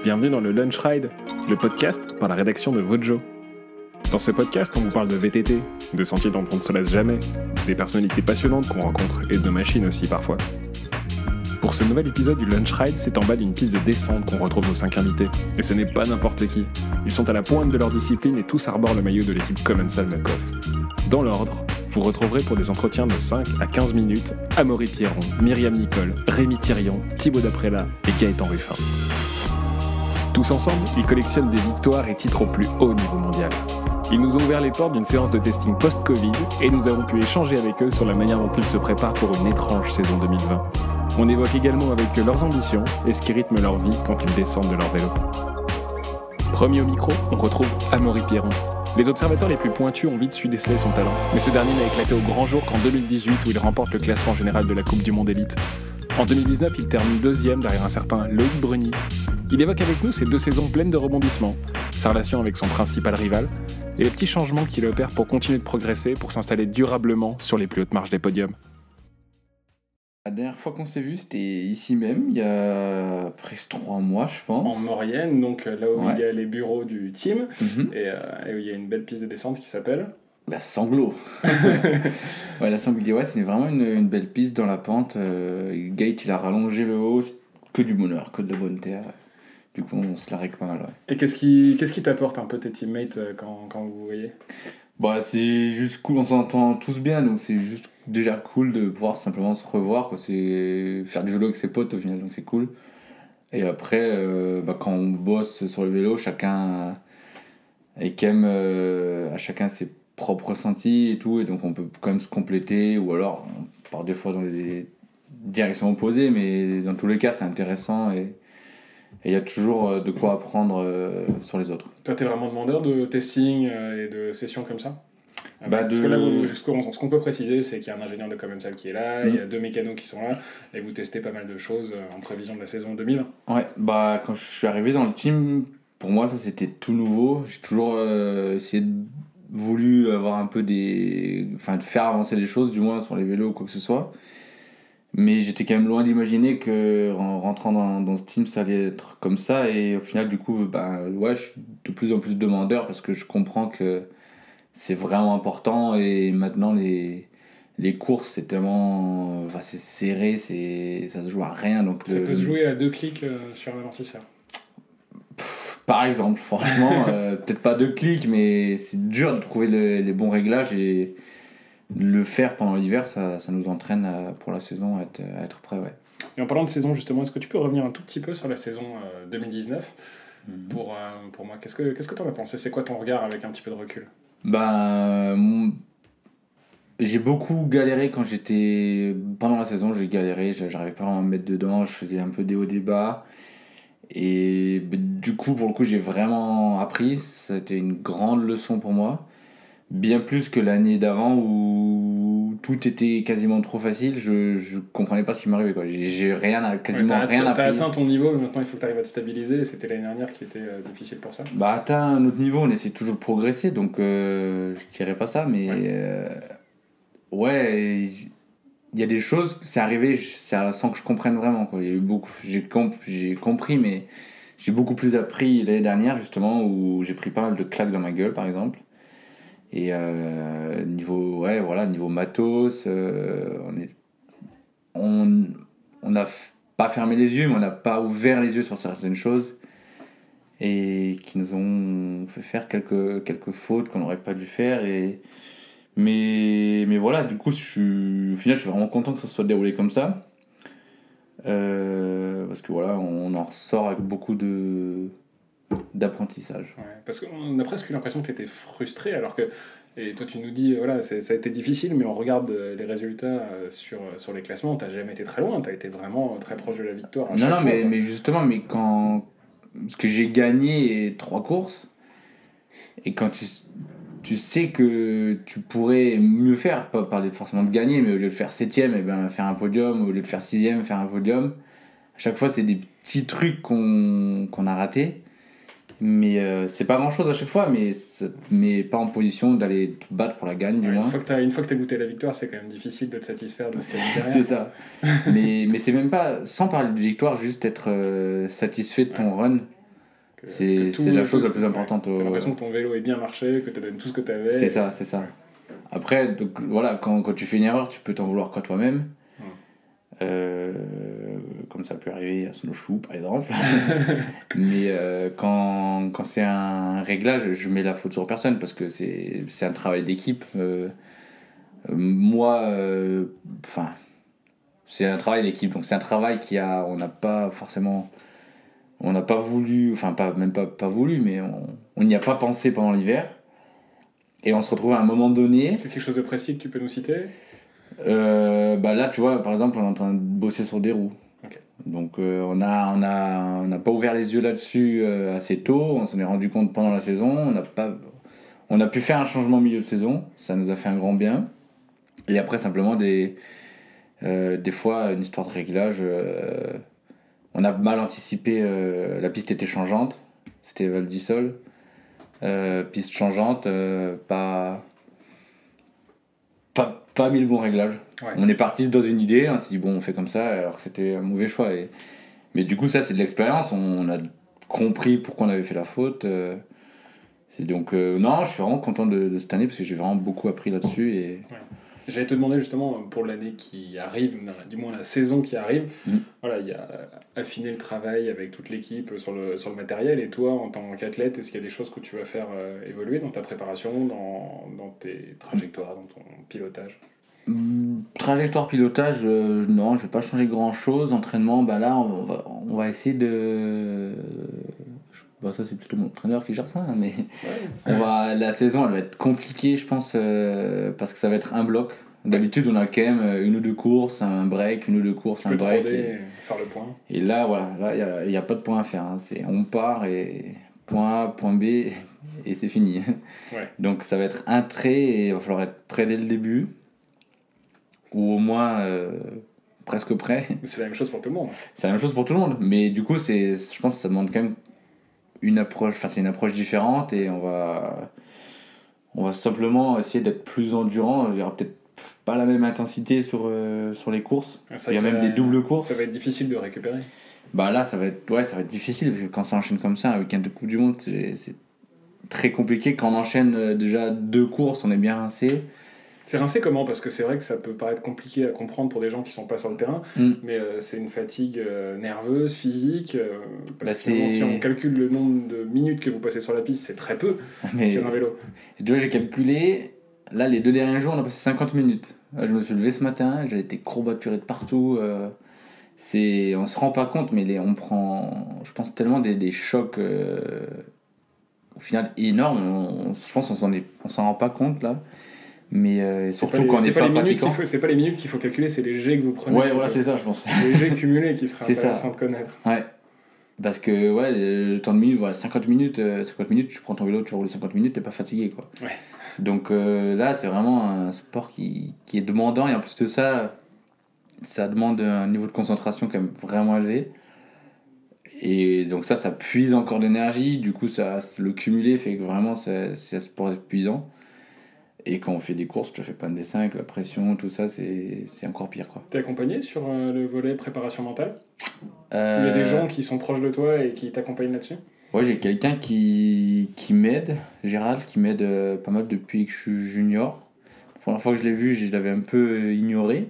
Bienvenue dans le Lunch Ride, le podcast par la rédaction de Vojo. Dans ce podcast, on vous parle de VTT, de sentiers dont on ne se lasse jamais, des personnalités passionnantes qu'on rencontre et de machines aussi parfois. Pour ce nouvel épisode du Lunch Ride, c'est en bas d'une piste de descente qu'on retrouve nos 5 invités. Et ce n'est pas n'importe qui. Ils sont à la pointe de leur discipline et tous arborent le maillot de l'équipe Commensal Knockoff. Dans l'ordre, vous retrouverez pour des entretiens de 5 à 15 minutes Amaury Pierron, Myriam Nicole, Rémi Thirion, Thibaut Daprella et Gaëtan Ruffin. Tous ensemble, ils collectionnent des victoires et titres au plus haut niveau mondial. Ils nous ont ouvert les portes d'une séance de testing post-Covid et nous avons pu échanger avec eux sur la manière dont ils se préparent pour une étrange saison 2020. On évoque également avec eux leurs ambitions et ce qui rythme leur vie quand ils descendent de leur vélo. Premier au micro, on retrouve Amaury Pierron. Les observateurs les plus pointus ont vite su déceler son talent, mais ce dernier n'a éclaté au grand jour qu'en 2018 où il remporte le classement général de la Coupe du Monde Élite. En 2019, il termine deuxième derrière un certain Loïc Bruni. Il évoque avec nous ses 2 saisons pleines de rebondissements, sa relation avec son principal rival et les petits changements qu'il opère pour continuer de progresser pour s'installer durablement sur les plus hautes marches des podiums. La dernière fois qu'on s'est vu, c'était ici même, il y a presque 3 mois, je pense. En Maurienne, donc là où Ouais. il y a les bureaux du team, et où il y a une belle piste de descente qui s'appelle... La Sanglot. Ouais, la Sanglot, ouais, c'est vraiment une belle piste dans la pente. Gate, il a rallongé le haut, c'est que du bonheur, que de la bonne terre. Du coup, on se la règle pas mal, ouais. Et qu'est-ce qui t'apporte un peu tes teammates quand vous vous voyez ? Bah, c'est juste cool, on s'entend tous bien, donc c'est juste déjà cool de pouvoir simplement se revoir, quoi. C'est faire du vélo avec ses potes au final, donc c'est cool. Et après, quand on bosse sur le vélo, chacun et qu'aime à chacun ses propres ressentis et tout, et donc on peut quand même se compléter, ou alors on part des fois dans des directions opposées, mais dans tous les cas c'est intéressant et il y a toujours de quoi apprendre sur les autres. Toi, t'es vraiment demandeur de testing et de sessions comme ça ? Bah, Parce que là, ce qu'on peut préciser, c'est qu'il y a un ingénieur de Commensal qui est là, il y a 2 mécanos qui sont là, et vous testez pas mal de choses en prévision de la saison 2020. Ouais, bah quand je suis arrivé dans le team, pour moi ça c'était tout nouveau. J'ai toujours voulu avoir un peu de faire avancer les choses, du moins sur les vélos ou quoi que ce soit. Mais j'étais quand même loin d'imaginer qu'en rentrant dans ce team ça allait être comme ça, et au final du coup je suis de plus en plus demandeur parce que je comprends que c'est vraiment important, et maintenant les courses c'est tellement c'est serré, ça se joue à rien, donc Ça peut se jouer à 2 clics sur un amortisseur. par exemple, franchement, peut-être pas 2 clics, mais c'est dur de trouver les bons réglages, et le faire pendant l'hiver, ça nous entraîne pour la saison à être prêt, ouais. Et en parlant de saison, justement, est-ce que tu peux revenir un tout petit peu sur la saison 2019 pour moi, qu'est-ce que t'en as pensé ? C'est quoi ton regard avec un petit peu de recul ? J'ai beaucoup galéré quand j'étais... Pendant la saison, j'ai galéré, j'arrivais pas vraiment à me mettre dedans, je faisais un peu des hauts, des bas. Et du coup, pour le coup, j'ai vraiment appris. C'était une grande leçon pour moi. Bien plus que l'année d'avant où tout était quasiment trop facile. Je comprenais pas ce qui m'arrivait, quoi. J'ai quasiment rien appris. T'as atteint ton niveau, mais maintenant il faut que tu arrives à te stabiliser. Et c'était l'année dernière qui était difficile pour ça. Atteint un autre niveau, on essaie toujours de progresser, donc je dirais pas ça, mais ouais, il y a des choses, c'est arrivé sans que je comprenne vraiment, quoi. Il y a eu beaucoup, j'ai compris, mais j'ai beaucoup plus appris l'année dernière, justement, où j'ai pris pas mal de claques dans ma gueule, par exemple. Et niveau matos, on n'a pas fermé les yeux, mais on n'a pas ouvert les yeux sur certaines choses, et qui nous ont fait faire quelques fautes qu'on n'aurait pas dû faire. Mais voilà, du coup, au final, je suis vraiment content que ça se soit déroulé comme ça. Parce que voilà, on en ressort avec beaucoup d'apprentissage. Ouais, parce qu'on a presque eu l'impression que tu étais frustré, alors que... Et toi, tu nous dis, voilà, ça a été difficile, mais on regarde les résultats sur les classements, t'as jamais été très loin, t'as été vraiment très proche de la victoire. Mais justement, parce que j'ai gagné 3 courses, et quand tu sais que tu pourrais mieux faire, pas parler forcément de gagner, mais au lieu de faire 7ème, faire un podium, au lieu de faire 6ème, faire un podium. À chaque fois, c'est des petits trucs qu'on a ratés. Mais c'est pas grand chose à chaque fois, mais ça te met pas en position d'aller te battre pour la gagne, du moins. Une fois que t'as goûté la victoire, c'est quand même difficile de te satisfaire de ce qu'il y a derrière. C'est ça. mais c'est même pas, sans parler de victoire, juste être satisfait de ton run. C'est la chose la plus importante. T'as l'impression que ton vélo est bien marché, que t'as donné tout ce que t'avais. C'est ça. Ouais. Après, donc, voilà, quand tu fais une erreur, tu peux t'en vouloir qu'à toi-même. Comme ça peut arriver à Snowshoe par exemple. Mais quand c'est un réglage, je mets la faute sur personne parce que c'est un travail d'équipe. Moi, c'est un travail d'équipe, donc c'est un travail on n'a pas voulu, même pas voulu, mais on n'y a pas pensé pendant l'hiver. Et on se retrouve à un moment donné. C'est quelque chose de précis que tu peux nous citer ? Là, tu vois, par exemple, on est en train de bosser sur des roues. Okay. Donc, on n'a pas ouvert les yeux là-dessus assez tôt. On s'en est rendu compte pendant la saison. On a pu faire un changement au milieu de saison. Ça nous a fait un grand bien. Et après, simplement, des fois, une histoire de réglage. On a mal anticipé. La piste était changeante. C'était Val d'Isole. Piste changeante. Pas mis le bon réglage. Ouais. On est parti dans une idée, on s'est dit bon on fait comme ça alors que c'était un mauvais choix. Mais du coup ça c'est de l'expérience, on a compris pourquoi on avait fait la faute. C'est donc non, je suis vraiment content de cette année parce que j'ai vraiment beaucoup appris là-dessus. Et... Ouais. J'allais te demander justement pour l'année qui arrive, du moins la saison qui arrive, voilà, il y a affiner le travail avec toute l'équipe sur le matériel, et toi en tant qu'athlète, est-ce qu'il y a des choses que tu vas faire évoluer dans ta préparation, dans tes trajectoires, dans ton pilotage ? Trajectoire pilotage, non, je vais pas changer grand chose. Entraînement, là on va essayer de... ça c'est plutôt mon entraîneur qui gère ça, mais la saison elle va être compliquée je pense, parce que ça va être un bloc. D'habitude on a quand même une ou deux courses, un break, une ou deux courses, un break. Faire le point. Et là il n'y a pas de point à faire, hein. On part et point A, point B et c'est fini. Ouais. Donc ça va être un trait et il va falloir être prêt dès le début. Ou au moins presque prêt. C'est la même chose pour tout le monde. C'est la même chose pour tout le monde, mais du coup je pense que ça demande quand même une approche différente et on va simplement essayer d'être plus endurant. Il y aura peut-être pas la même intensité sur les courses. Il y a même des doubles courses. Ça va être difficile de récupérer. Là ça va être difficile parce que quand ça enchaîne comme ça, un week-end de Coupe du Monde, c'est très compliqué. Quand on enchaîne déjà 2 courses, on est bien rincé. C'est rincé comment ? Parce que c'est vrai que ça peut paraître compliqué à comprendre pour des gens qui sont pas sur le terrain, mais c'est une fatigue nerveuse, physique, parce que si on calcule le nombre de minutes que vous passez sur la piste, c'est très peu sur un vélo. Tu vois, j'ai calculé, là les 2 derniers jours on a passé 50 minutes. Là, je me suis levé ce matin, j'ai été courbaturé de partout. On se rend pas compte, mais on prend, je pense, tellement des chocs au final énormes. Je pense qu'on s'en rend pas compte là. Mais surtout quand on n'est pas pratiquant. C'est pas les minutes qu'il faut calculer, c'est les G que vous prenez. Ouais, voilà, c'est ça, je pense. Les G cumulés qui sera intéressant de connaître. Ouais. Parce que le temps de minutes, 50 minutes, tu prends ton vélo, tu roules 50 minutes, t'es pas fatigué, quoi. Ouais. Donc là, c'est vraiment un sport qui est demandant, et en plus de ça, ça demande un niveau de concentration quand même vraiment élevé. Et donc ça puise encore d'énergie, du coup, le cumulé fait que vraiment, c'est un sport épuisant. Et quand on fait des courses, je te fais pas de dessin avec la pression, tout ça, c'est encore pire, quoi. T'es accompagné sur le volet préparation mentale ? Il y a des gens qui sont proches de toi et qui t'accompagnent là-dessus ? Ouais, j'ai quelqu'un qui m'aide, Gérald, qui m'aide pas mal depuis que je suis junior. La première fois que je l'ai vu, je l'avais un peu ignoré.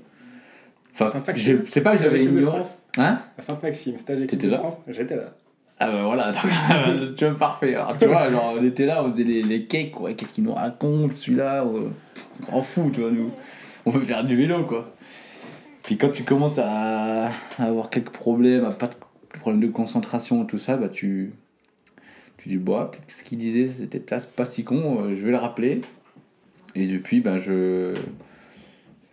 Enfin, c'est pas que je l'avais ignoré. Hein ? À Sainte-Maxime, stage équipe de France. J'étais là. Ah voilà, tu vois, parfait. Alors, tu vois, genre, on était là, on faisait les cakes, ouais, qu'est-ce qu'il nous raconte, celui-là, on s'en fout, tu vois, nous. On veut faire du vélo, quoi. Puis quand tu commences à avoir quelques problèmes, pas de problèmes de concentration, tout ça, tu dis, peut-être que ce qu'il disait, c'était pas si con, je vais le rappeler. Et depuis,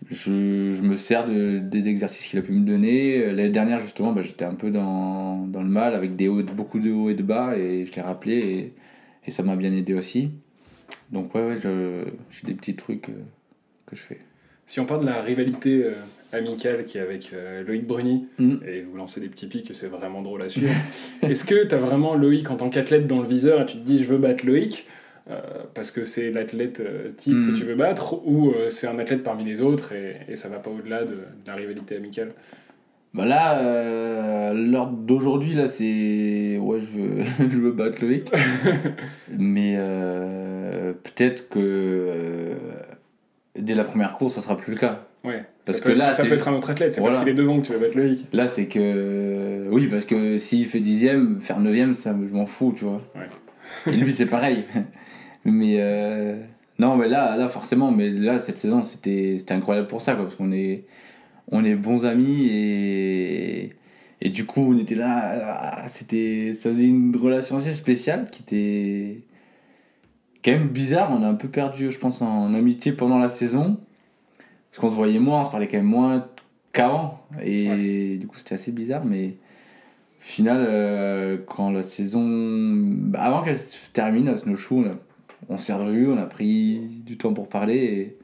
je me sers des exercices qu'il a pu me donner. L'année dernière, justement, j'étais un peu dans le mal, avec beaucoup de hauts et de bas, et je l'ai rappelé, et ça m'a bien aidé aussi. Donc j'ai des petits trucs que je fais. Si on parle de la rivalité amicale qui est avec Loïc Bruni, et vous lancez des petits pics, et c'est vraiment drôle à suivre, est-ce que tu as vraiment Loïc en tant qu'athlète dans le viseur, et tu te dis, je veux battre Loïc parce que c'est l'athlète type que tu veux battre, ou c'est un athlète parmi les autres et ça va pas au-delà de la rivalité amicale ? Bah là, l'heure d'aujourd'hui, là, c'est... Ouais, je veux battre Loïc. Mais peut-être que dès la première course, ça sera plus le cas. Ouais. Parce ça que là, peut être un autre athlète, c'est voilà. parce qu'il est devant que tu vas battre Loïc. Là, c'est que... Oui, parce que s'il fait 10ème, faire 9ème, ça, je m'en fous, tu vois. Ouais. Et lui, c'est pareil. Mais... Non, mais là, forcément, mais là, cette saison, c'était incroyable pour ça, quoi, parce qu'on est bons amis et du coup, on était là... ça faisait une relation assez spéciale qui était quand même bizarre. On a un peu perdu, je pense, en amitié pendant la saison. Parce qu'on se voyait moins, on se parlait quand même moins qu'avant. Et du coup, c'était assez bizarre. Mais au final, quand la saison... avant qu'elle se termine à Snowshoe, on s'est revus, on a pris du temps pour parler.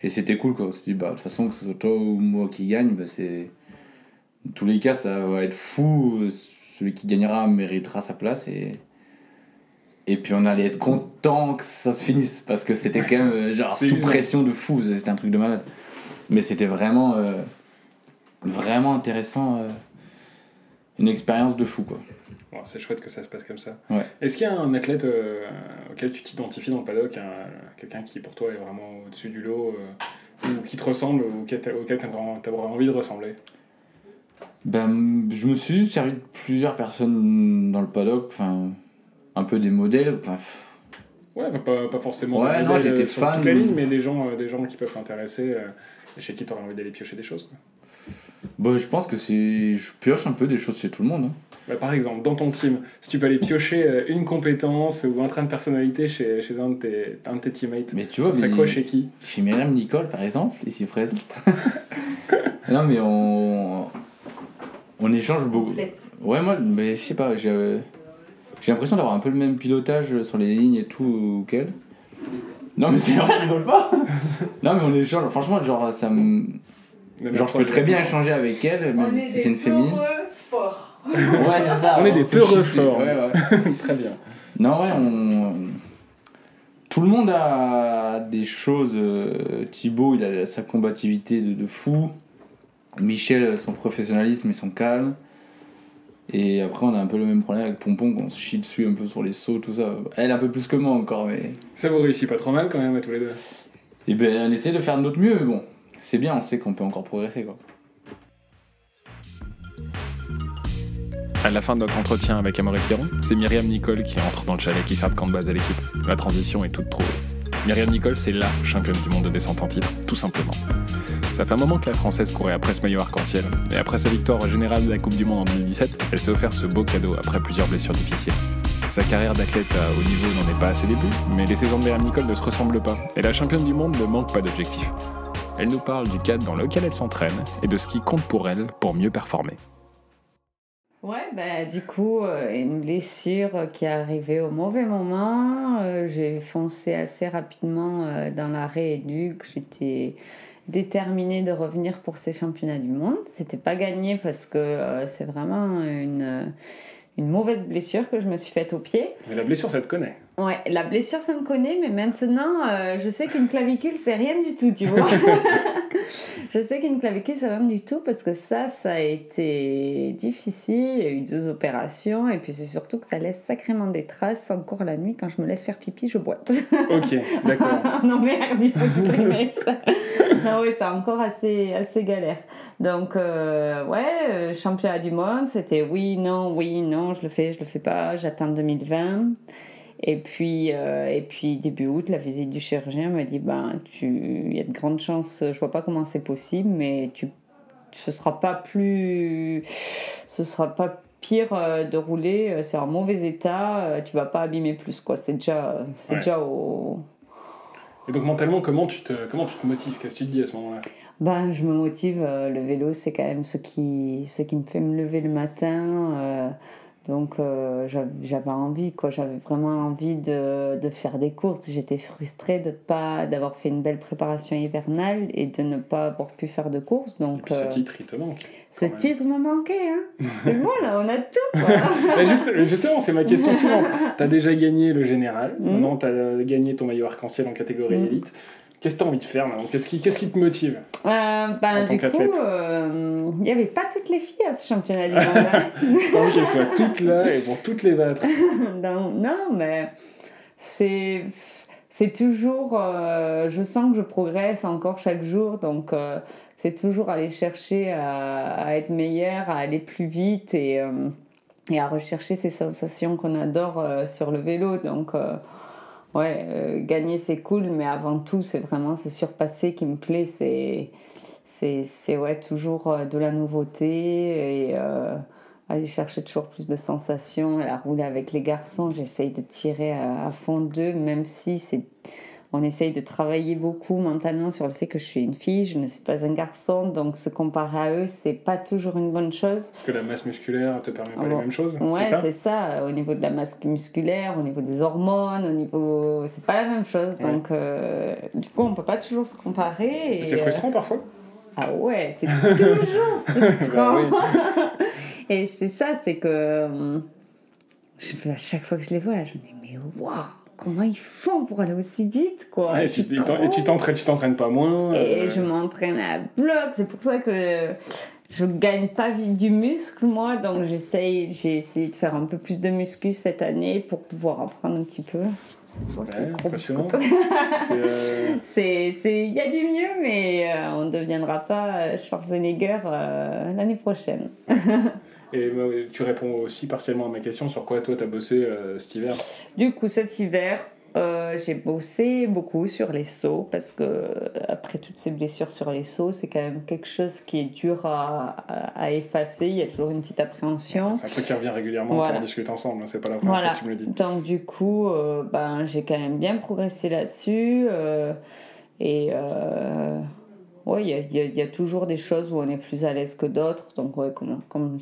Et c'était cool, quoi. On s'est dit, de toute façon, que ce soit toi ou moi qui gagne, c'est... Dans tous les cas, ça va être fou. Celui qui gagnera méritera sa place. Et puis on allait être content que ça se finisse, parce que c'était quand même sous pression de fou, c'était un truc de malade. Mais c'était vraiment vraiment intéressant, une expérience de fou, quoi. Bon, c'est chouette que ça se passe comme ça. Ouais. Est-ce qu'il y a un athlète auquel tu t'identifies dans le paddock, quelqu'un qui pour toi est vraiment au-dessus du lot, ou qui te ressemble, ou auquel t'as vraiment envie de ressembler? Ben, je me suis servi de plusieurs personnes dans le paddock, enfin un peu des modèles, enfin... Ouais, pas forcément. Ouais, non, j'étais sur fan. toute la ligne, mais des gens qui peuvent t'intéresser, et chez qui t'aurais envie d'aller piocher des choses, quoi. Bon, je pense que je pioche un peu des choses chez tout le monde, hein. Bah, par exemple, dans ton team, si tu peux aller piocher une compétence ou un trait de personnalité chez un de tes teammates, mais tu vois, ça serait quoi chez qui? Chez Myriam Nicole, par exemple, ici présente. Non, mais on échange beaucoup. Ouais, moi, mais je sais pas, j'ai l'impression d'avoir un peu le même pilotage sur les lignes et tout qu'elle. Non, mais c'est vrai, rigole pas. Non, mais on échange, franchement, ça me... Genre, je peux très bien échanger avec elle, même si c'est une féminine. Forts. Ouais, c'est ça. On est des peureux forts. Ouais. Très bien. Non, ouais, tout le monde a des choses. Thibaut, il a sa combativité de fou. Michel, son professionnalisme et son calme. Et après, on a un peu le même problème avec Pompon, qu'on se chie dessus un peu sur les sauts, tout ça. Elle, un peu plus que moi encore, mais... Ça vous réussit pas trop mal quand même, à tous les deux? Et ben, on essaie de faire de notre mieux, mais bon. C'est bien, on sait qu'on peut encore progresser, quoi. À la fin de notre entretien avec Amaury Piron, c'est Myriam Nicole qui entre dans le chalet qui sert de camp de base à l'équipe. La transition est toute trouvée. Myriam Nicole, c'est LA championne du monde de descente en titre, tout simplement. Ça fait un moment que la Française courait après ce maillot arc-en-ciel, et après sa victoire générale de la Coupe du Monde en 2017, elle s'est offert ce beau cadeau après plusieurs blessures difficiles. Sa carrière d'athlète à haut niveau n'en est pas à ses débuts, mais les saisons de Myriam Nicole ne se ressemblent pas, et la championne du monde ne manque pas d'objectifs. Elle nous parle du cadre dans lequel elle s'entraîne, et de ce qui compte pour elle pour mieux performer. Ouais, du coup, une blessure qui est arrivée au mauvais moment. J'ai foncé assez rapidement dans la rééduque. J'étais déterminée de revenir pour ces championnats du monde. C'était pas gagné parce que c'est vraiment une mauvaise blessure que je me suis faite au pied. Mais la blessure, ça te connaît. Ouais, la blessure, ça me connaît, mais maintenant, je sais qu'une clavicule, c'est rien du tout, tu vois. Je sais qu'une clavicule, c'est rien du tout parce que ça a été difficile. Il y a eu 2 opérations et puis c'est surtout que ça laisse sacrément des traces. Encore la nuit, quand je me lève faire pipi, je boite. Ok, d'accord. Non merde, il faut supprimer ça. Non, oui, c'est encore assez galère. Donc, championnat du monde, c'était oui, non, je le fais pas, j'attends 2020. Et puis début août, la visite du chirurgien m'a dit il y a de grandes chances, je vois pas comment c'est possible, mais ce sera pas pire de rouler, c'est en mauvais état, tu vas pas abîmer plus, quoi. C'est déjà au... Et donc mentalement, comment tu te motives? Qu'est-ce que tu te dis à ce moment-là? Je me motive, le vélo c'est quand même ce qui me fait me lever le matin. Donc j'avais envie, quoi. J'avais vraiment envie de faire des courses. J'étais frustrée d'avoir fait une belle préparation hivernale et de ne pas avoir pu faire de courses. Donc, et puis ce titre, il te manque. Ce titre me manquait, hein. Et voilà, on a tout, quoi. Mais justement, c'est ma question suivante. T'as déjà gagné le général, maintenant t'as gagné ton maillot arc-en-ciel en catégorie élite. Qu'est-ce que tu as envie de faire maintenant ? Qu'est-ce qui te motive Ben, en tant du coup, qu'athlète ? il n'y avait pas toutes les filles à ce championnat du monde. Hein. T'as envie qu'elles soient toutes là et pour toutes les battre. Non, mais c'est toujours... je sens que je progresse encore chaque jour, donc c'est toujours aller chercher à être meilleure, à aller plus vite et à rechercher ces sensations qu'on adore sur le vélo. Donc, gagner, c'est cool, mais avant tout, c'est vraiment se surpasser qui me plaît. C'est toujours de la nouveauté et aller chercher toujours plus de sensations. Et à rouler avec les garçons, j'essaye de tirer à fond d'eux, même si on essaye de travailler beaucoup mentalement sur le fait que je suis une fille, je ne suis pas un garçon, donc se comparer à eux, c'est pas toujours une bonne chose. Parce que la masse musculaire te permet pas les mêmes choses, ouais, c'est ça ? C'est ça. Au niveau de la masse musculaire, au niveau des hormones, c'est pas la même chose. Ouais. Donc, du coup, on peut pas toujours se comparer. Et, C'est frustrant parfois ? Ah ouais, c'est toujours frustrant. Bah Et c'est ça, c'est que à chaque fois que je les vois, je me dis, mais waouh, comment ils font pour aller aussi vite, quoi. Ouais, et tu t'entraînes pas moins. Et je m'entraîne à bloc, c'est pour ça que je gagne pas vite du muscle, moi, donc j'ai essayé de faire un peu plus de muscu cette année pour pouvoir apprendre un petit peu. Impressionnant. Il y a du mieux, mais on ne deviendra pas Schwarzenegger l'année prochaine. Et tu réponds aussi partiellement à ma question sur quoi toi t'as bossé cet hiver. Du coup, cet hiver, j'ai bossé beaucoup sur les sauts parce que après toutes ces blessures sur les sauts, c'est quand même quelque chose qui est dur à effacer. Il y a toujours une petite appréhension. C'est un truc qui revient régulièrement quand on discute ensemble. C'est pas la première fois que tu me le dis. Donc du coup, j'ai quand même bien progressé là-dessus il y a toujours des choses où on est plus à l'aise que d'autres. Donc, comme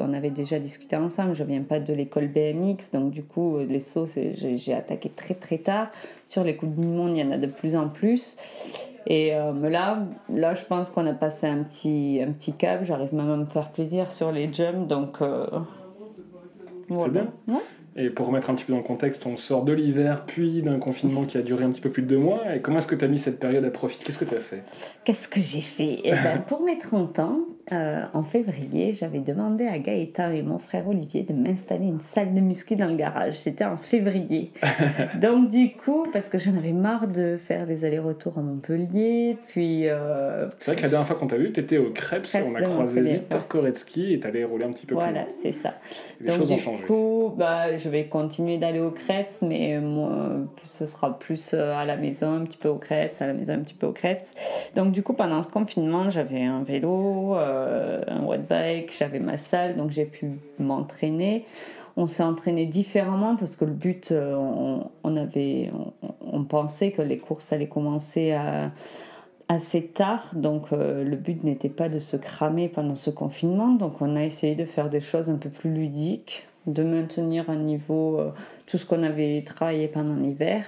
on avait déjà discuté ensemble, je ne viens pas de l'école BMX. Donc, du coup, les sauts, j'ai attaqué très, très tard. Sur les Coupes du Monde, il y en a de plus en plus. Et mais là, je pense qu'on a passé un petit cap. J'arrive même à me faire plaisir sur les jumps. Donc, c'est bien. Ouais. Et pour remettre un petit peu dans le contexte, on sort de l'hiver, puis d'un confinement qui a duré un petit peu plus de 2 mois. Et comment est-ce que tu as mis cette période à profit ? Qu'est-ce que tu as fait ? Qu'est-ce que j'ai fait ? Pour mes 30 ans, en février, j'avais demandé à Gaëtan et mon frère Olivier de m'installer une salle de muscu dans le garage. C'était en février. Donc du coup, parce que j'en avais marre de faire les allers-retours à Montpellier, puis... C'est vrai que la dernière fois qu'on t'a vu, tu étais au Krebs, on a croisé Victor Koretsky et t'allais rouler un petit peu plus. Voilà, c'est ça. Les choses ont changé. Du coup, je vais continuer d'aller au Krebs, mais moi, ce sera plus à la maison, un petit peu au Krebs, à la maison, un petit peu au Krebs. Donc du coup, pendant ce confinement, j'avais un vélo, un watt bike, j'avais ma salle, donc j'ai pu m'entraîner. On s'est entraîné différemment parce que le but, on pensait que les courses allaient commencer assez tard, donc le but n'était pas de se cramer pendant ce confinement, donc on a essayé de faire des choses un peu plus ludiques, de maintenir un niveau, tout ce qu'on avait travaillé pendant l'hiver.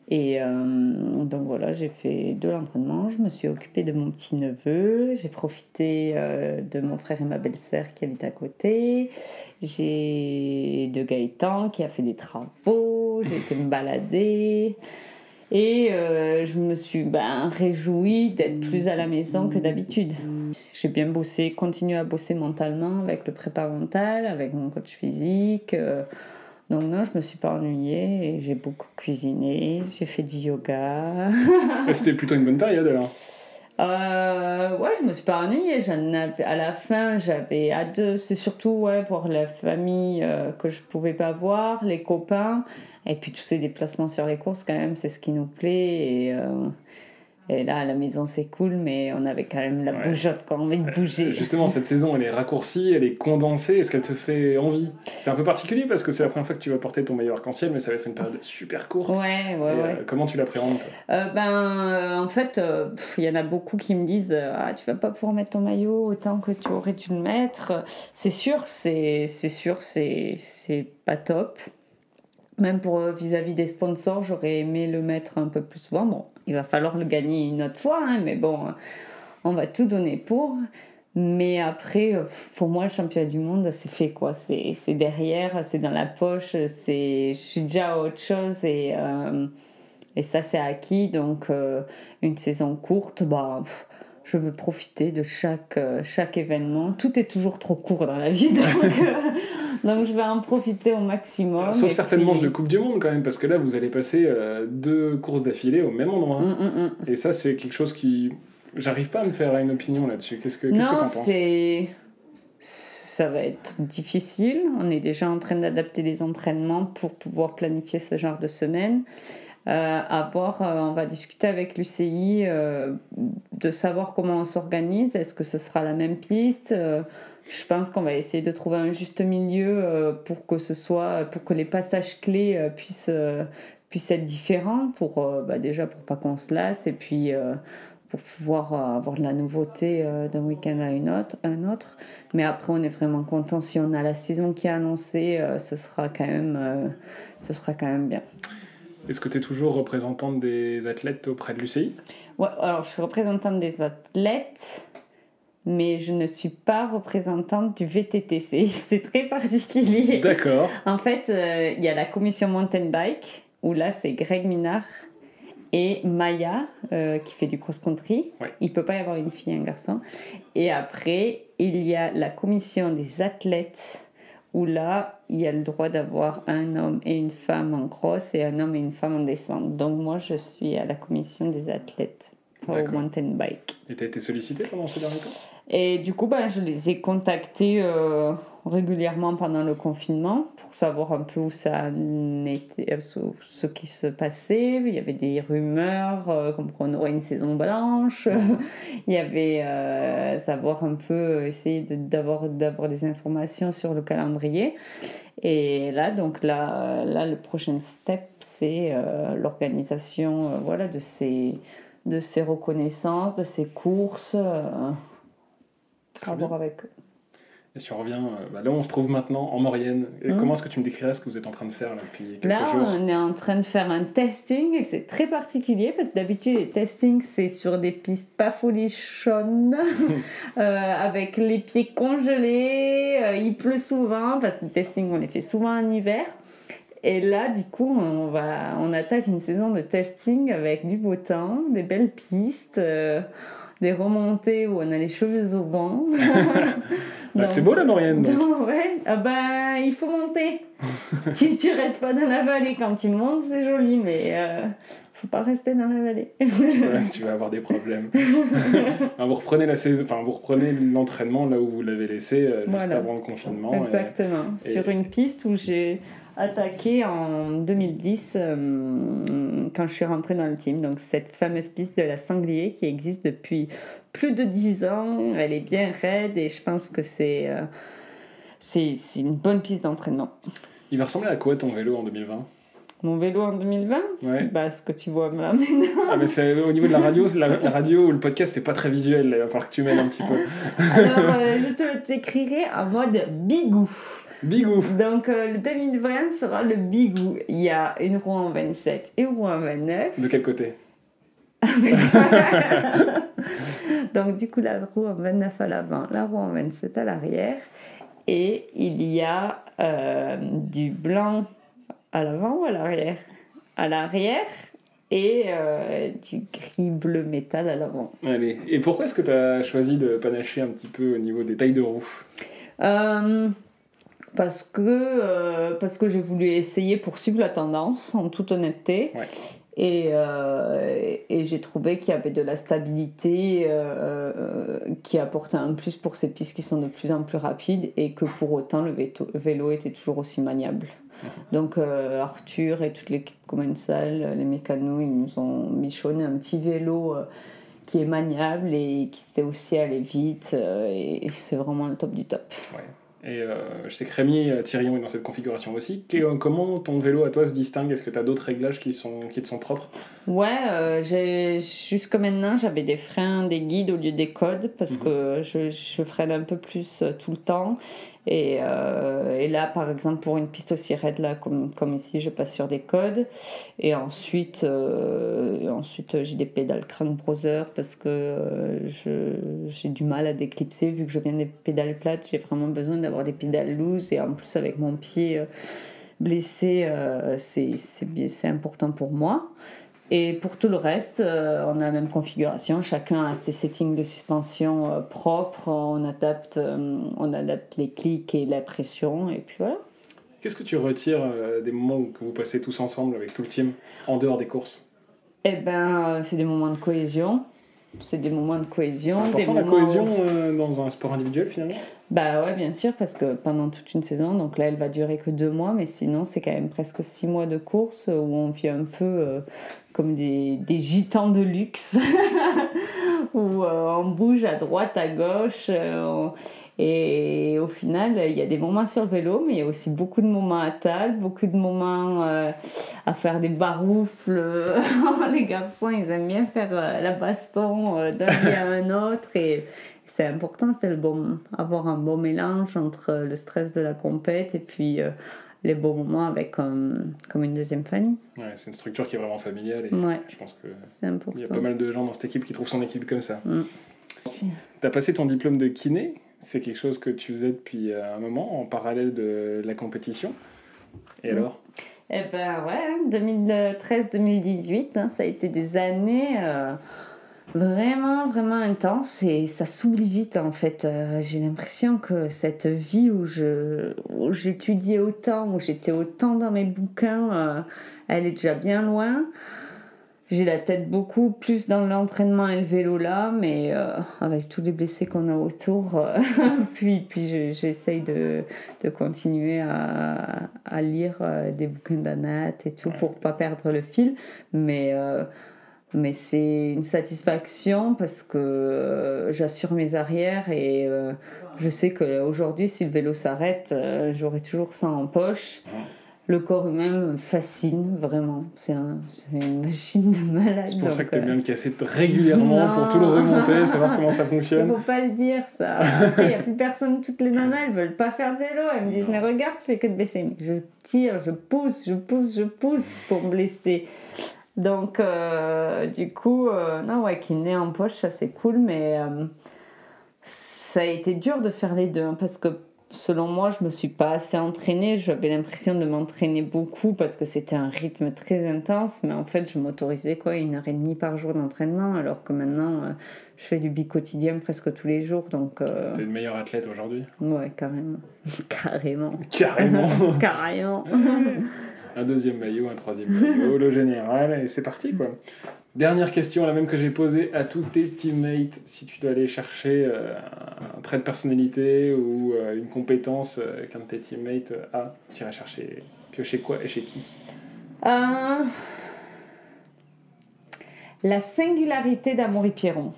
Et donc voilà, j'ai fait de l'entraînement, je me suis occupée de mon petit-neveu, j'ai profité de mon frère et ma belle-sœur qui habitent à côté, j'ai de Gaëtan qui a fait des travaux, j'ai été me balader. Et je me suis réjouie d'être plus à la maison que d'habitude. J'ai bien bossé, continué à bosser mentalement avec le prépa mental, avec mon coach physique. Donc non, je me suis pas ennuyée et j'ai beaucoup cuisiné, j'ai fait du yoga. C'était plutôt une bonne période alors. Je me suis pas ennuyée. À la fin, j'avais hâte de... C'est surtout voir la famille que je pouvais pas voir, les copains. Et puis tous ces déplacements sur les courses, quand même, c'est ce qui nous plaît. Et là, à la maison, c'est cool, mais on avait quand même la bougeotte, quoi. On envie de bouger. Justement, cette saison, elle est raccourcie, elle est condensée. Est-ce qu'elle te fait envie ? C'est un peu particulier parce que c'est la première fois que tu vas porter ton maillot arc-en-ciel, mais ça va être une période super courte. Ouais. Comment tu l'appréhendes, toi ? En fait, il y en a beaucoup qui me disent tu vas pas pouvoir mettre ton maillot autant que tu aurais dû le mettre. C'est sûr, c'est pas top. Même vis-à-vis des sponsors, j'aurais aimé le mettre un peu plus souvent. Bon, il va falloir le gagner une autre fois, mais bon, on va tout donner pour. Mais après, pour moi, le championnat du monde, c'est fait, quoi. C'est derrière, c'est dans la poche, je suis déjà à autre chose. Et Et ça, c'est acquis. Donc, une saison courte, je veux profiter de chaque événement. Tout est toujours trop court dans la vie, donc je vais en profiter au maximum. Sauf certaines manches de Coupe du Monde quand même, parce que là, vous allez passer 2 courses d'affilée au même endroit. Et ça, c'est quelque chose qui... J'arrive pas à me faire une opinion là-dessus. Qu'est-ce que t'en penses ? Ça va être difficile. On est déjà en train d'adapter les entraînements pour pouvoir planifier ce genre de semaine. On va discuter avec l'UCI de savoir comment on s'organise. Est-ce que ce sera la même piste ? Je pense qu'on va essayer de trouver un juste milieu pour que les passages clés puissent être différents déjà pour pas qu'on se lasse et puis pour pouvoir avoir de la nouveauté d'un week-end à un autre. Mais après, on est vraiment content. Si on a la saison qui est annoncée, ce sera quand même bien. Est-ce que tu es toujours représentante des athlètes auprès de l'UCI ? Ouais, alors je suis représentante des athlètes, mais je ne suis pas représentante du VTT. C'est très particulier. D'accord. En fait, il y a la commission mountain bike, où là, c'est Greg Minard et Maya, qui fait du cross-country. Ouais. Il ne peut pas y avoir une fille et un garçon. Et après, il y a la commission des athlètes, où là, il y a le droit d'avoir un homme et une femme en cross et un homme et une femme en descente. Donc moi, je suis à la commission des athlètes pour mountain bike. Et tu as été sollicitée pendant ces derniers temps ? Et du coup, je les ai contactés régulièrement pendant le confinement pour savoir un peu où ça en était, ce qui se passait. Il y avait des rumeurs comme qu'on aurait une saison blanche. Il y avait savoir un peu, essayer d'avoir des informations sur le calendrier. Et là, le prochain step, c'est l'organisation de ces reconnaissances, de ces courses. À voir avec eux. Et si on revient, là où on se trouve maintenant, en Maurienne, comment est-ce que tu me décrirais ce que vous êtes en train de faire là, depuis quelques jours ? Là, on est en train de faire un testing et c'est très particulier parce que d'habitude, les testings, c'est sur des pistes pas folichonnes, avec les pieds congelés, il pleut souvent parce que les testings, on les fait souvent en hiver. Et là, du coup, on attaque une saison de testing avec du beau temps, des belles pistes, des remontées où on a les cheveux au vent. C'est beau la Maurienne. Ouais. Il faut monter. tu restes pas dans la vallée quand tu montes, c'est joli, mais faut pas rester dans la vallée. tu vas avoir des problèmes. Vous reprenez vous reprenez l'entraînement là où vous l'avez laissé juste avant le confinement. Exactement. Sur une piste où j'ai attaqué en 2010 quand je suis rentrée dans le team. Donc cette fameuse piste de la Sanglier qui existe depuis plus de 10 ans. Elle est bien raide et je pense que c'est une bonne piste d'entraînement. Il va ressembler à quoi ton vélo en 2020 ? Mon vélo en 2020 ? Ce que tu vois là maintenant. Mais c'est, au niveau de la radio, la radio ou le podcast, c'est pas très visuel. Il va falloir que tu m'aides un petit peu. Alors, je te t'écrirai en mode bigou. Bigou. Donc le 2020 sera le bigou. Il y a une roue en 27 et une roue en 29. De quel côté ? Donc du coup la roue en 29 à l'avant, la roue en 27 à l'arrière. Et il y a du blanc à l'avant ou à l'arrière ? À l'arrière et du gris bleu métal à l'avant. Allez. Et pourquoi est-ce que tu as choisi de panacher un petit peu au niveau des tailles de roues ? Parce que j'ai voulu essayer pour suivre la tendance, en toute honnêteté. Ouais. Et j'ai trouvé qu'il y avait de la stabilité qui apportait un plus pour ces pistes qui sont de plus en plus rapides et que pour autant le vélo était toujours aussi maniable. Donc Arthur et toute l'équipe commensale, les mécanos, ils nous ont michonné un petit vélo qui est maniable et qui sait aussi aller vite et c'est vraiment le top du top. Ouais. Et je sais que Rémi Thirion est dans cette configuration aussi. Comment ton vélo à toi se distingue ? Est-ce que tu as d'autres réglages qui te sont propres ? Ouais, jusque maintenant j'avais des freins, des guides au lieu des codes parce que je freine un peu plus tout le temps. Et là par exemple pour une piste aussi raide là, comme ici je passe sur des codes. Et ensuite j'ai des pédales Crank Brother parce que j'ai du mal à déclipser vu que je viens des pédales plates. J'ai vraiment besoin d'avoir des pédales loose et en plus avec mon pied blessé c'est important pour moi. Et pour tout le reste, on a la même configuration. Chacun a ses settings de suspension propres. On adapte les clics et la pression. Et puis voilà. Qu'est-ce que tu retires des moments que vous passez tous ensemble avec tout le team, en dehors des courses? Eh ben, c'est des moments de cohésion. C'est important la cohésion dans un sport individuel finalement? Bah ouais, bien sûr, parce que pendant toute une saison, donc là elle va durer que 2 mois, mais sinon c'est quand même presque 6 mois de course où on vit un peu comme des gitans de luxe, où on bouge à droite, à gauche, et au final il y a des moments sur le vélo, mais il y a aussi beaucoup de moments à table, beaucoup de moments à faire des baroufles. Les garçons ils aiment bien faire la baston d'un lieu à un autre, et c'est important, avoir un bon mélange entre le stress de la compète et puis les bons moments avec comme une deuxième famille. Ouais, c'est une structure qui est vraiment familiale et ouais, je pense que c'est important. Il y a pas mal de gens dans cette équipe qui trouvent son équipe comme ça. Tu as passé ton diplôme de kiné, c'est quelque chose que tu faisais depuis un moment en parallèle de la compétition. Et alors? Eh ben ouais, 2013-2018, ça a été des années vraiment, vraiment intenses et ça s'oublie vite en fait. J'ai l'impression que cette vie où j'étudiais autant, où j'étais autant dans mes bouquins, elle est déjà bien loin. J'ai la tête beaucoup plus dans l'entraînement et le vélo là, mais avec tous les blessés qu'on a autour, puis j'essaye de continuer à lire des bouquins d'anat et tout pour pas perdre le fil, mais c'est une satisfaction parce que j'assure mes arrières et je sais qu'aujourd'hui si le vélo s'arrête, j'aurai toujours ça en poche. Le corps humain me fascine, vraiment. C'est une machine de malade. C'est pour ça que tu aimes bien le casser régulièrement pour tout le remonter, savoir comment ça fonctionne. Il ne faut pas le dire, ça. Après, il n'y a plus personne, toutes les nanas, elles ne veulent pas faire de vélo. Elles me disent, mais regarde, tu fais que de baisser. Mais je tire, je pousse pour me blesser. Donc, du coup, kiné en poche, ça c'est cool, mais ça a été dur de faire les deux, hein, parce que selon moi, je me suis pas assez entraînée. J'avais l'impression de m'entraîner beaucoup parce que c'était un rythme très intense. Mais en fait, je m'autorisais 1h30 par jour d'entraînement. Alors que maintenant, je fais du bi-quotidien presque tous les jours. Donc, t'es une meilleure athlète aujourd'hui? Ouais, carrément. Carrément. Un deuxième maillot, un troisième maillot, le général, et c'est parti quoi. Dernière question, la même que j'ai posée à tous tes teammates. Si tu dois aller chercher un trait de personnalité ou une compétence qu'un de tes teammates a, tu irais chercher, piocher quoi et chez qui? La singularité d'Amaury Pierron.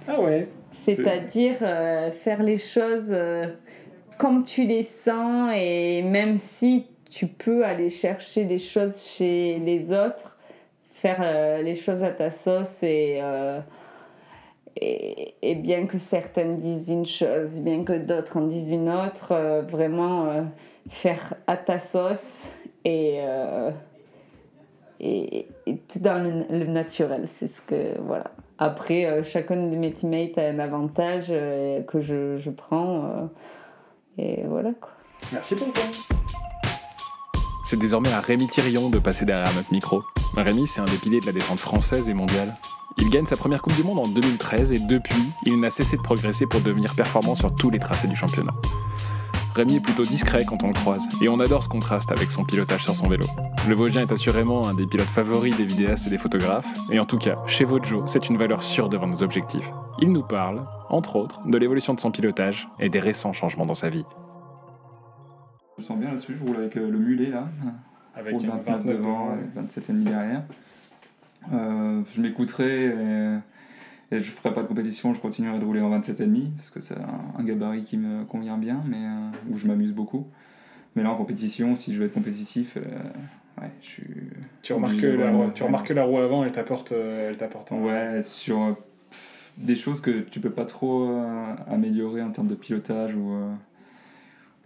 Ah ouais. C'est-à-dire faire les choses comme tu les sens, et même si tu peux aller chercher des choses chez les autres, faire les choses à ta sauce et bien que certaines disent une chose, bien que d'autres en disent une autre, vraiment faire à ta sauce et tout dans le naturel. C'est ce que, voilà. Après, chacun de mes teammates a un avantage que je prends et voilà quoi. Merci beaucoup. C'est désormais à Rémi Thirion de passer derrière notre micro. Rémi, c'est un des piliers de la descente française et mondiale. Il gagne sa première Coupe du Monde en 2013 et depuis, il n'a cessé de progresser pour devenir performant sur tous les tracés du championnat. Rémi est plutôt discret quand on le croise et on adore ce contraste avec son pilotage sur son vélo. Le Vosgien est assurément un des pilotes favoris des vidéastes et des photographes, et en tout cas, chez Vojo, c'est une valeur sûre devant nos objectifs. Il nous parle, entre autres, de l'évolution de son pilotage et des récents changements dans sa vie. Je me sens bien là-dessus, je roule avec le mulet là, avec 29 devant et 27,5 derrière. Je m'écouterai et je ferai pas de compétition, je continuerai de rouler en 27,5 parce que c'est un gabarit qui me convient bien, mais où je m'amuse beaucoup. Mais là en compétition, si je veux être compétitif, je suis. Tu remarques que la roue avant, elle t'apporte. Ouais, sur des choses que tu peux pas trop améliorer en termes de pilotage ou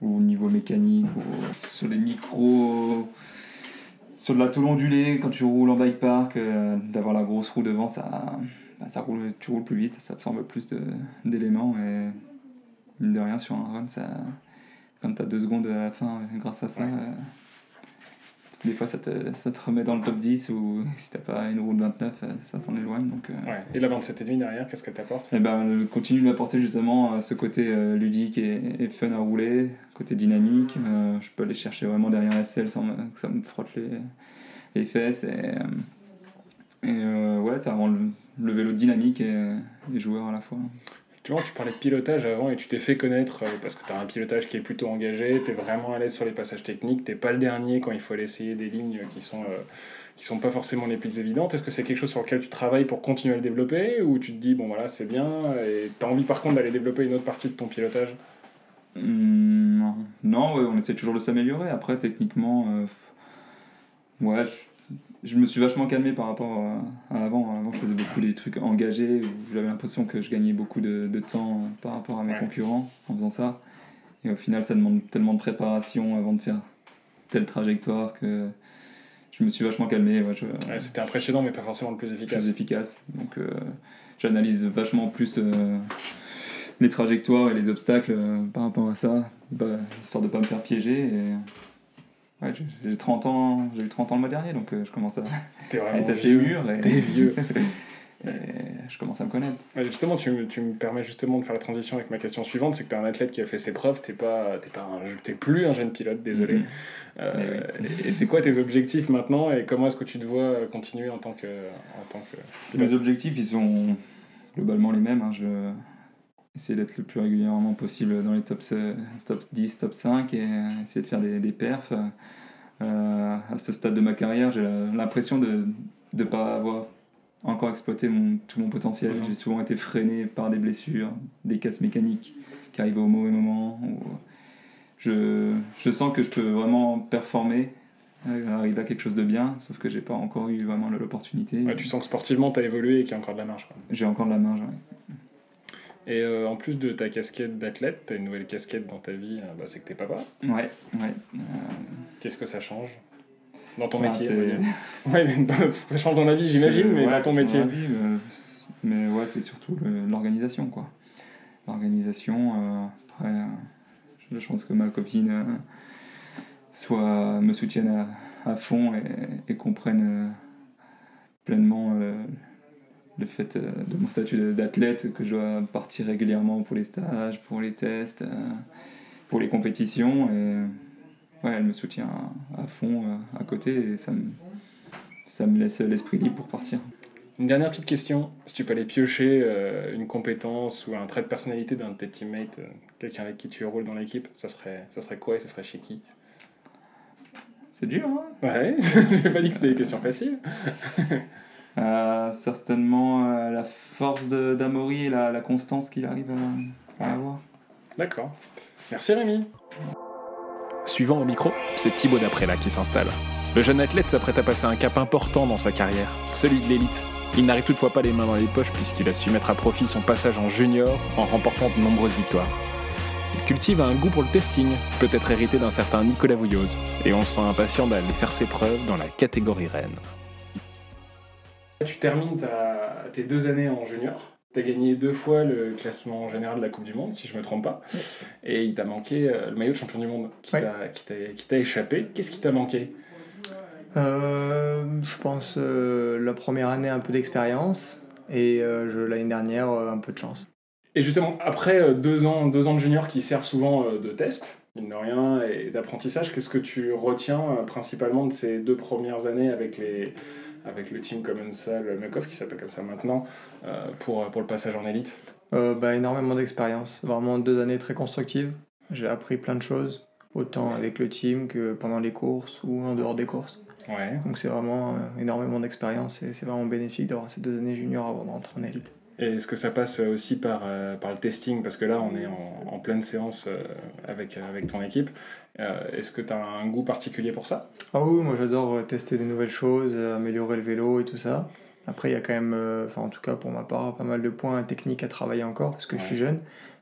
au niveau mécanique, ou sur les micros, sur de la tôle ondulée, quand tu roules en bike park, d'avoir la grosse roue devant, ça roule, tu roules plus vite, ça absorbe plus d'éléments, et mine de rien sur un run, quand tu as 2 secondes à la fin grâce à ça, des fois ça te remet dans le top 10, ou si t'as pas une roue de 29, ça t'en éloigne. Donc, Ouais. Et la 27,5 derrière, qu'est-ce que t'apporte? Et ben, continue de m'apporter justement ce côté ludique et fun à rouler, côté dynamique. Je peux aller chercher vraiment derrière la selle sans que ça me frotte les fesses. Ouais, ça rend le vélo dynamique et joueur à la fois. Tu vois, tu parlais de pilotage avant et tu t'es fait connaître parce que tu as un pilotage qui est plutôt engagé, tu es vraiment à l'aise sur les passages techniques, t'es pas le dernier quand il faut aller essayer des lignes qui sont pas forcément les plus évidentes. Est-ce que c'est quelque chose sur lequel tu travailles pour continuer à le développer, ou tu te dis bon voilà c'est bien et tu as envie par contre d'aller développer une autre partie de ton pilotage? Non, ouais, on essaie toujours de s'améliorer. Après techniquement, ouais, je me suis vachement calmé par rapport à avant. Avant, je faisais beaucoup des trucs engagés où j'avais l'impression que je gagnais beaucoup de temps par rapport à mes concurrents en faisant ça. Et au final, ça demande tellement de préparation avant de faire telle trajectoire que je me suis vachement calmé. Ouais, c'était impressionnant, mais pas forcément le plus efficace. Donc, j'analyse vachement plus les trajectoires et les obstacles par rapport à ça, histoire de pas me faire piéger. Ouais, j'ai eu 30 ans le mois dernier, donc je commence à être assez mûr. T'es vieux. Et je commence à me connaître. Ouais, justement, tu me permets justement de faire la transition avec ma question suivante, c'est que t'es un athlète qui a fait ses preuves, t'es plus un jeune pilote, désolé. Et c'est quoi tes objectifs maintenant, et comment est-ce que tu te vois continuer en tant que pilote? Mes objectifs, ils sont globalement les mêmes. Je essayer d'être le plus régulièrement possible dans les top 10, top 5 et essayer de faire des perfs. À ce stade de ma carrière, j'ai l'impression de ne pas avoir encore exploité tout mon potentiel. J'ai souvent été freiné par des blessures, des casses mécaniques qui arrivent au mauvais moment. Je sens que je peux vraiment performer, arriver à quelque chose de bien, sauf que j'ai pas encore eu vraiment l'opportunité. Ouais, tu sens que sportivement tu as évolué et qu'il y a encore de la marge, quoi. J'ai encore de la marge, ouais. Et en plus de ta casquette d'athlète, tu as une nouvelle casquette dans ta vie, c'est que t'es papa. Ouais. Qu'est-ce que ça change dans ton métier? Ouais, ça change dans la vie, j'imagine, mais dans ton métier. Dans la vie, mais ouais, c'est surtout l'organisation, quoi. L'organisation, après, je pense que ma copine me soutienne à fond et comprenne pleinement le fait de mon statut d'athlète, que je dois partir régulièrement pour les stages, pour les tests, pour les compétitions. Et ouais, elle me soutient à fond à côté, et ça me laisse l'esprit libre pour partir. Une dernière petite question, si tu peux aller piocher une compétence ou un trait de personnalité d'un de tes teammates, quelqu'un avec qui tu roules dans l'équipe, ça serait quoi et ça serait chez qui? C'est dur, hein? Ouais, j'ai pas dit que c'était une question facile. Certainement la force d'Amaury et la constance qu'il arrive à avoir. D'accord. Merci Rémi. Suivant au micro, c'est Thibaut Daprella qui s'installe. Le jeune athlète s'apprête à passer un cap important dans sa carrière, celui de l'élite. Il n'arrive toutefois pas les mains dans les poches puisqu'il a su mettre à profit son passage en junior en remportant de nombreuses victoires. Il cultive un goût pour le testing, peut-être hérité d'un certain Nicolas Vouilloz, et on se sent impatient d'aller faire ses preuves dans la catégorie reine. Tu termines tes 2 années en junior, tu as gagné 2 fois le classement général de la Coupe du Monde, si je ne me trompe pas, et il t'a manqué le maillot de champion du monde qui t'a échappé. Qu'est-ce qui t'a manqué? Je pense la première année un peu d'expérience, et l'année dernière un peu de chance. Et justement, après 2 ans de junior qui servent souvent de test, mine de rien, et d'apprentissage, qu'est-ce que tu retiens principalement de ces 2 premières années avec le team Commensal Muckhoff, qui s'appelle comme ça maintenant, pour le passage en élite? Énormément d'expérience, vraiment 2 années très constructives. J'ai appris plein de choses, autant avec le team que pendant les courses ou en dehors des courses. Ouais. Donc c'est vraiment énormément d'expérience, et c'est vraiment bénéfique d'avoir ces 2 années juniors avant de rentrer en élite. Et est-ce que ça passe aussi par le testing? Parce que là, on est en pleine séance avec ton équipe. Est-ce que tu as un goût particulier pour ça? Ah oui, moi j'adore tester des nouvelles choses, améliorer le vélo et tout ça. Après, il y a quand même, en tout cas pour ma part, pas mal de points techniques à travailler encore, parce que je suis jeune.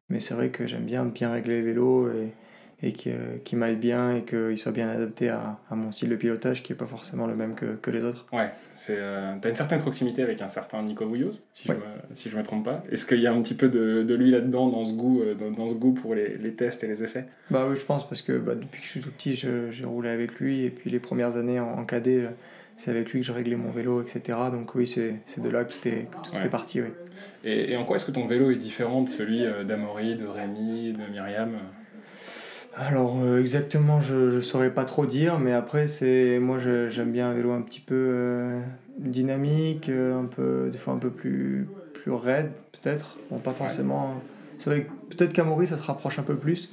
Mais c'est vrai que j'aime bien régler le vélo et qui m'aille bien et qu'il soit bien adapté à mon style de pilotage qui n'est pas forcément le même que les autres. Ouais, t'as une certaine proximité avec un certain Nico Vouilloz, si je me trompe pas. Est-ce qu'il y a un petit peu de lui là-dedans, dans ce goût pour les tests et les essais? Bah oui, je pense, parce que depuis que je suis tout petit, j'ai roulé avec lui, et puis les premières années en cadet, c'est avec lui que je réglais mon vélo, etc. Donc oui, c'est de là que tout est parti, oui. Et en quoi est-ce que ton vélo est différent de celui d'Amaury, de Rémi, de Myriam? Alors exactement, je saurais pas trop dire, mais après moi j'aime bien un vélo un petit peu dynamique, des fois un peu plus raide peut-être. Bon, pas forcément. C'est vrai que peut-être qu'Amaury ça se rapproche un peu plus.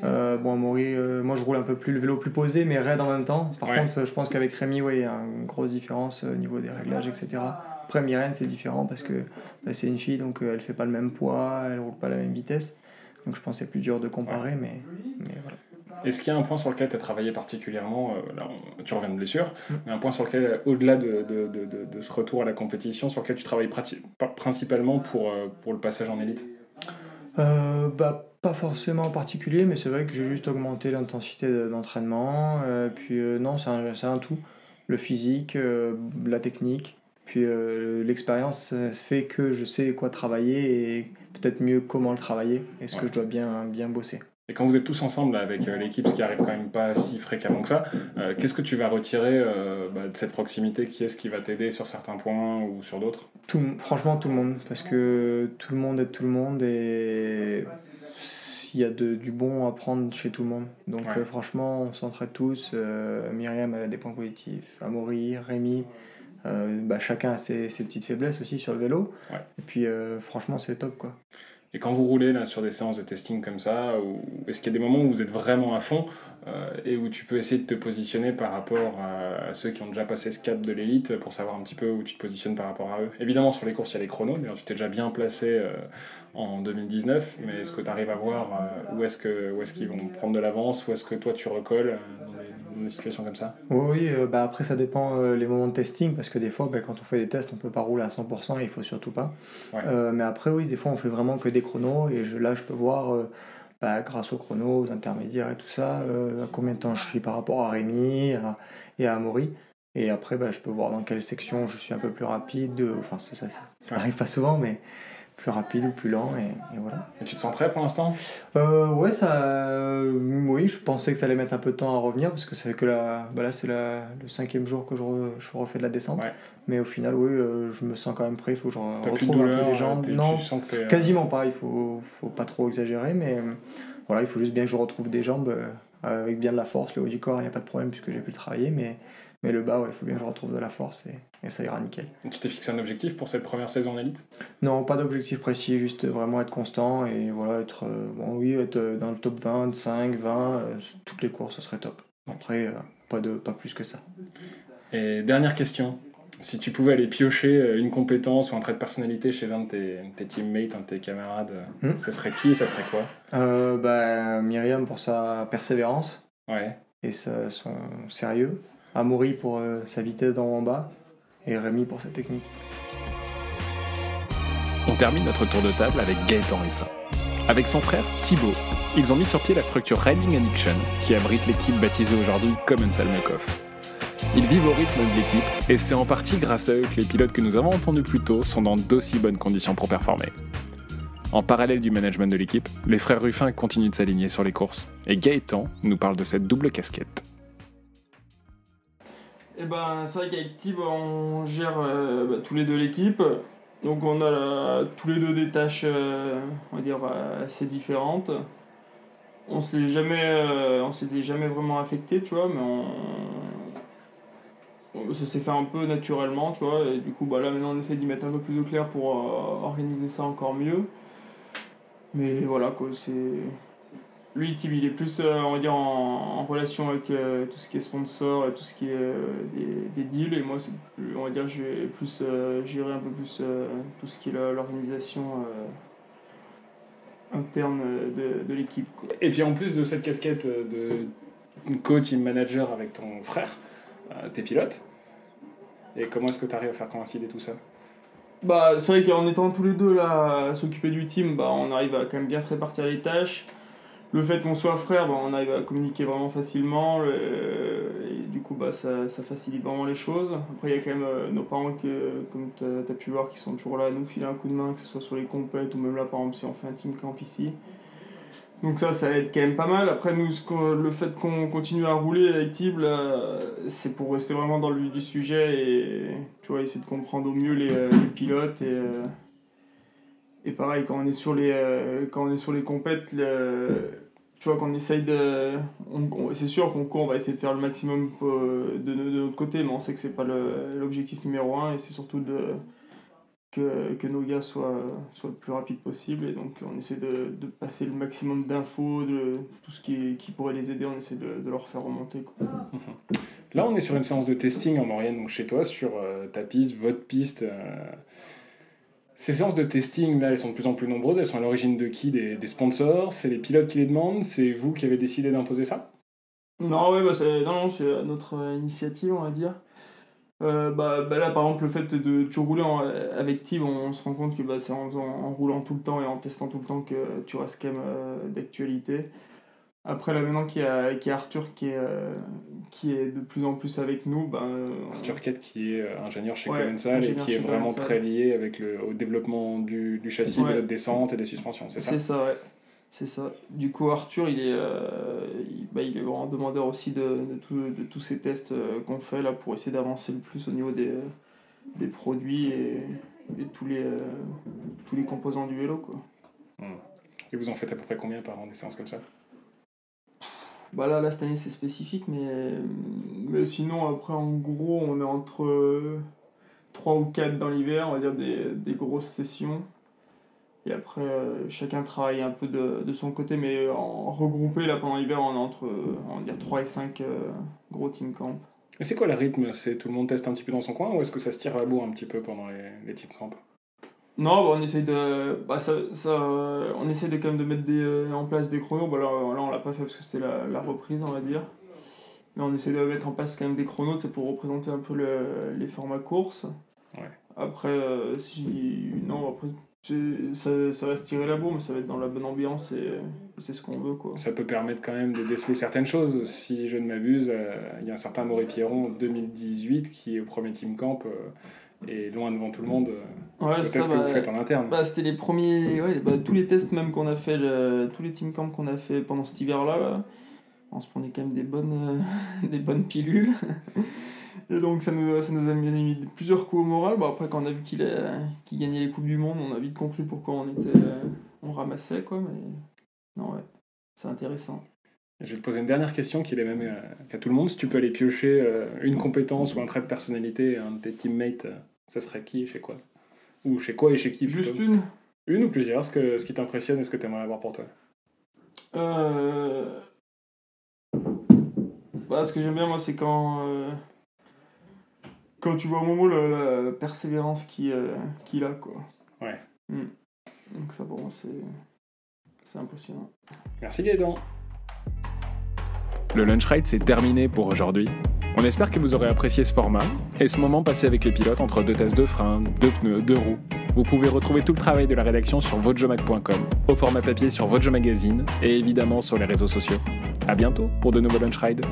Amaury, moi je roule un peu plus le vélo plus posé mais raide en même temps. Par contre, je pense qu'avec Rémi, il y a une grosse différence au niveau des réglages, etc. Après Myrène c'est différent parce que c'est une fille, donc elle fait pas le même poids, elle roule pas la même vitesse. Donc je pense que c'est plus dur de comparer, mais voilà. Est-ce qu'il y a un point sur lequel tu as travaillé particulièrement, tu reviens de blessure, mais un point sur lequel, au-delà de ce retour à la compétition, sur lequel tu travailles principalement pour le passage en élite? Pas forcément en particulier, mais c'est vrai que j'ai juste augmenté l'intensité d'entraînement. Non, c'est un tout. Le physique, la technique, puis l'expérience fait que je sais quoi travailler et peut-être mieux comment le travailler et ce que je dois bien bosser. Et quand vous êtes tous ensemble là, avec l'équipe, ce qui arrive quand même pas si fréquemment que ça, qu'est-ce que tu vas retirer de cette proximité? Qui est-ce qui va t'aider sur certains points ou sur d'autres? Franchement, tout le monde, parce que tout le monde aide tout le monde et il y a du bon à prendre chez tout le monde. Donc franchement, on s'entraide tous. Myriam a des points positifs, Amaury, Rémi, chacun a ses petites faiblesses aussi sur le vélo. Et puis franchement, c'est top, quoi. Et quand vous roulez là, sur des séances de testing comme ça, est-ce qu'il y a des moments où vous êtes vraiment à fond et où tu peux essayer de te positionner par rapport à ceux qui ont déjà passé ce cap de l'élite pour savoir un petit peu où tu te positionnes par rapport à eux? Évidemment, sur les courses, il y a les chronos, d'ailleurs tu t'es déjà bien placé en 2019, mais est-ce que tu arrives à voir où est-ce qu'ils vont prendre de l'avance, où est-ce que toi tu recolles dans des situations comme ça? Oui, après ça dépend les moments de testing, parce que des fois quand on fait des tests on peut pas rouler à 100% et il faut surtout pas. Mais après oui, des fois on fait vraiment que des chronos et là je peux voir grâce aux chronos, aux intermédiaires et tout ça, à combien de temps je suis par rapport à Rémi et à Amaury. Et après je peux voir dans quelle section je suis un peu plus rapide, enfin ça arrive pas souvent, mais plus rapide ou plus lent, et voilà. Et tu te sens prêt pour l'instant? Oui, je pensais que ça allait mettre un peu de temps à revenir, parce que c'est que là c'est le 5e jour que je refais de la descente. Mais au final, oui, je me sens quand même prêt. Il faut que je retrouve un peu les jambes. Non, quasiment pas, il faut pas trop exagérer, mais voilà, il faut juste bien que je retrouve des jambes avec bien de la force. Le haut du corps, il n'y a pas de problème puisque j'ai pu le travailler, mais le bas, il faut bien que je retrouve de la force et ça ira nickel. Et tu t'es fixé un objectif pour cette première saison en élite? Non, pas d'objectif précis, juste vraiment être constant et voilà, être dans le top 20, 5, 20, toutes les courses, ce serait top. Après, pas plus que ça. Et dernière question, si tu pouvais aller piocher une compétence ou un trait de personnalité chez un de tes teammates, un de tes camarades, ça serait qui et ça serait quoi? Myriam pour sa persévérance et son sérieux. Amaury pour sa vitesse d'en haut en bas et Rémi pour sa technique. On termine notre tour de table avec Gaëtan Ruffin. Avec son frère Thibaut, ils ont mis sur pied la structure Riding Addiction qui abrite l'équipe baptisée aujourd'hui Common Salmakov. Ils vivent au rythme de l'équipe et c'est en partie grâce à eux que les pilotes que nous avons entendus plus tôt sont dans d'aussi bonnes conditions pour performer. En parallèle du management de l'équipe, les frères Ruffin continuent de s'aligner sur les courses et Gaëtan nous parle de cette double casquette. C'est vrai qu'avec Thib, on gère tous les deux l'équipe. Donc on a tous les deux des tâches, on va dire, assez différentes. On s'était jamais vraiment affecté, tu vois, mais ça s'est fait un peu naturellement, tu vois. Et du coup, là maintenant on essaie d'y mettre un peu plus de clair pour organiser ça encore mieux. Mais voilà quoi, c'est... Lui, Thib, il est plus, on va dire, en relation avec tout ce qui est sponsor et tout ce qui est des deals. Et moi, on va dire, je vais plus gérer un peu plus tout ce qui est l'organisation interne de l'équipe, quoi. Et puis en plus de cette casquette de coach et manager avec ton frère, t'es pilote. Et comment est-ce que tu arrives à faire coïncider tout ça? C'est vrai qu'en étant tous les deux là à s'occuper du team, on arrive à quand même bien se répartir les tâches. le fait qu'on soit frères, bah, on arrive à communiquer vraiment facilement, et du coup bah, ça facilite vraiment les choses. Après il y a quand même nos parents qui, comme tu as pu voir, qui sont toujours là à nous filer un coup de main, que ce soit sur les compètes ou même là par exemple si on fait un team camp ici. Donc ça aide quand même pas mal. Après nous, le fait qu'on continue à rouler avec Tib, c'est pour rester vraiment dans le vif du sujet et tu vois, essayer de comprendre au mieux les pilotes et pareil quand on est sur les compètes, tu vois, qu'on essaye de... c'est sûr qu'on court, on va essayer de faire le maximum de notre côté, mais on sait que c'est pas l'objectif numéro 1 et c'est surtout que nos gars soient le plus rapide possible, et donc on essaie de passer le maximum d'infos, de tout ce qui pourrait les aider, on essaie de leur faire remonter, quoi. Là, on est sur une séance de testing en Maurienne, donc chez toi, sur ta piste, votre piste. Ces séances de testing, là, elles sont de plus en plus nombreuses. Elles sont à l'origine de qui? Des sponsors? C'est les pilotes qui les demandent? C'est vous qui avez décidé d'imposer ça? Non, ouais, c'est notre initiative, on va dire. Là, par exemple, le fait de toujours rouler avec Tib, on se rend compte que c'est en roulant tout le temps et en testant tout le temps que tu restes quand même d'actualité. Après, là, maintenant qu'il y a Arthur qui est de plus en plus avec nous. Arthur Kett, qui est ingénieur chez Ouais, Commensal et qui est vraiment Commensal. très lié au développement du châssis, Ouais. de la descente et des suspensions, c'est ça? C'est ça, ouais. C'est ça. Du coup, Arthur, il est vraiment demandeur aussi de tous ces tests qu'on fait là pour essayer d'avancer le plus au niveau des produits et tous les composants du vélo, quoi. Et vous en faites à peu près combien par an des séances comme ça? Là, cette année, c'est spécifique, mais sinon, après, en gros, on est entre 3 ou 4 dans l'hiver, on va dire des grosses sessions. Et après, chacun travaille un peu de son côté, mais en regroupé, là, pendant l'hiver, on est entre, on va dire, 3 et 5 gros team camp. Et c'est quoi le rythme? C'est tout le monde teste un petit peu dans son coin, ou est-ce que ça se tire à la bourre un petit peu pendant les team camp? Non, on essaye on essaye quand même de mettre en place des chronos. Là, on l'a pas fait parce que c'était la reprise, on va dire. Mais on essaie de mettre en place quand même des chronos, c'est pour représenter un peu les formats courses. Ouais. Après, ça va se tirer la bourre, mais ça va être dans la bonne ambiance et c'est ce qu'on veut, quoi. Ça peut permettre quand même de déceler certaines choses. Si je ne m'abuse, il y a un certain Maury Pierron 2018 qui est au premier team camp et loin devant tout le monde. Ouais, le test que vous faites en interne. C'était les premiers, tous les tests même qu'on a fait, tous les team camps qu'on a fait pendant cet hiver-là, on se prenait quand même des bonnes pilules. Et donc ça nous a mis plusieurs coups au moral. Après, quand on a vu qu'il gagnait les Coupes du Monde, on a vite compris pourquoi on ramassait, quoi. Mais non, ouais, c'est intéressant. Je vais te poser une dernière question qui est la même qu'à tout le monde. Si tu peux aller piocher une compétence ou un trait de personnalité, un de tes teammates, ça serait qui et chez quoi? Ou chez quoi et chez qui? Juste plutôt. une? Une ou plusieurs? Ce qui t'impressionne et ce que tu aimerais avoir pour toi? Ce que j'aime bien, moi, c'est quand tu vois au moment la persévérance qu'il a, quoi. Ouais. Donc ça, pour moi, c'est impressionnant. Merci Gaëtan. Le Lunch Ride, c'est terminé pour aujourd'hui. On espère que vous aurez apprécié ce format et ce moment passé avec les pilotes entre 2 tests de frein, 2 pneus, 2 roues. Vous pouvez retrouver tout le travail de la rédaction sur votejomag.com, au format papier sur Votejo Magazine et évidemment sur les réseaux sociaux. À bientôt pour de nouveaux Lunch Rides.